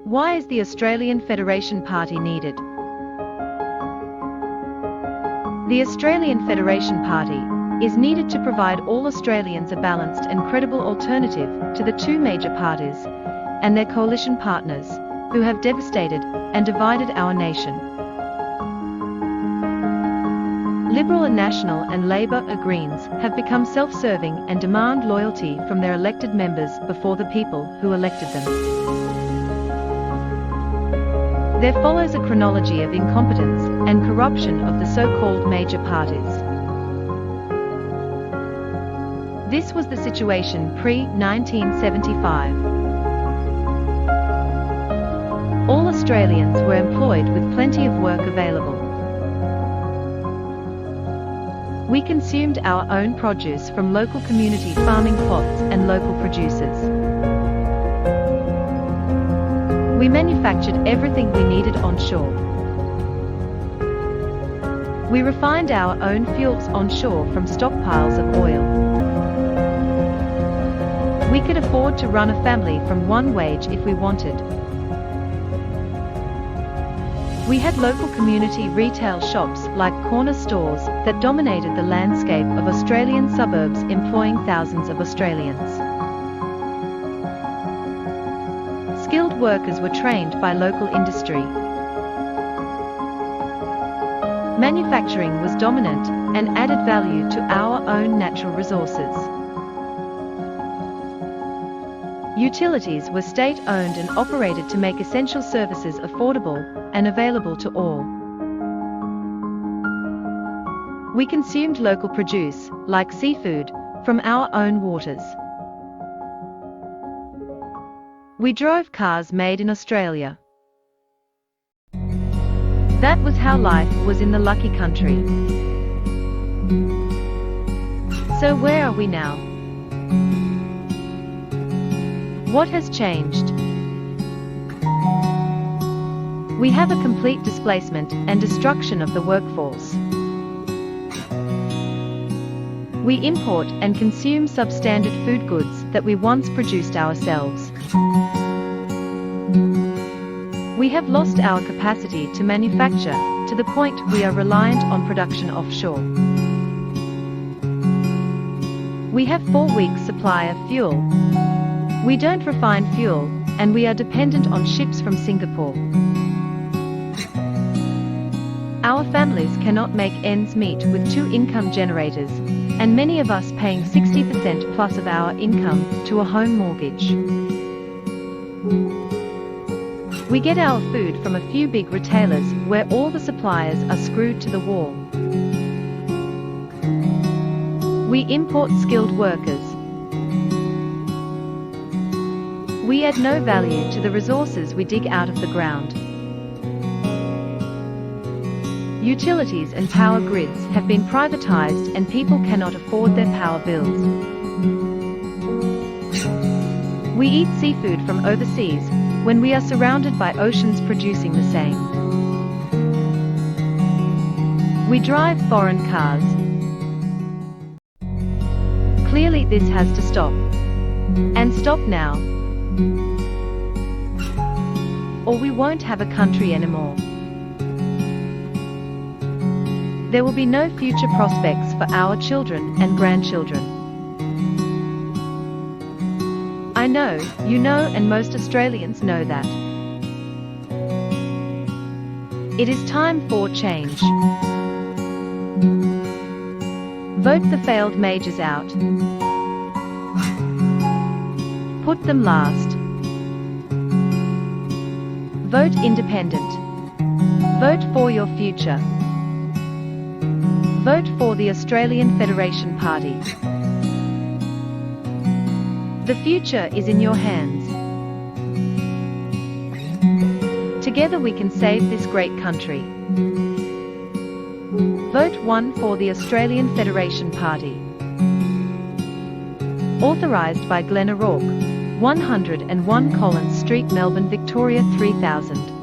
Why is the Australian Federation Party needed? The Australian Federation Party is needed to provide all Australians a balanced and credible alternative to the two major parties and their coalition partners, who have devastated and divided our nation. Liberal and National and Labor Greens have become self-serving and demand loyalty from their elected members before the people who elected them. There follows a chronology of incompetence and corruption of the so-called major parties. This was the situation pre-1975. All Australians were employed with plenty of work available. We consumed our own produce from local community farming plots and local producers. We manufactured everything we needed onshore. We refined our own fuels onshore from stockpiles of oil. We could afford to run a family from one wage if we wanted. We had local community retail shops like corner stores that dominated the landscape of Australian suburbs, employing thousands of Australians. Skilled workers were trained by local industry. Manufacturing was dominant and added value to our own natural resources. Utilities were state-owned and operated to make essential services affordable and available to all. We consumed local produce, like seafood, from our own waters. We drove cars made in Australia. That was how life was in the lucky country. So where are we now? What has changed? We have a complete displacement and destruction of the workforce. We import and consume substandard food goods that we once produced ourselves. We have lost our capacity to manufacture, to the point we are reliant on production offshore. We have 4 weeks' supply of fuel. We don't refine fuel, and we are dependent on ships from Singapore. Our families cannot make ends meet with 2 income generators, and many of us paying 60% plus of our income to a home mortgage. We get our food from a few big retailers where all the suppliers are screwed to the wall. We import skilled workers. We add no value to the resources we dig out of the ground. Utilities and power grids have been privatized and people cannot afford their power bills. We eat seafood from overseas when we are surrounded by oceans producing the same. We drive foreign cars. Clearly this has to stop. And stop now. Or we won't have a country anymore. There will be no future prospects for our children and grandchildren. I know, you know, and most Australians know that. It is time for change. Vote the failed majors out. Put them last. Vote independent. Vote for your future. Vote for the Australian Federation Party. The future is in your hands. Together we can save this great country. Vote 1 for the Australian Federation Party. Authorised by Glenn O'Rourke, 101 Collins Street, Melbourne, Victoria 3000.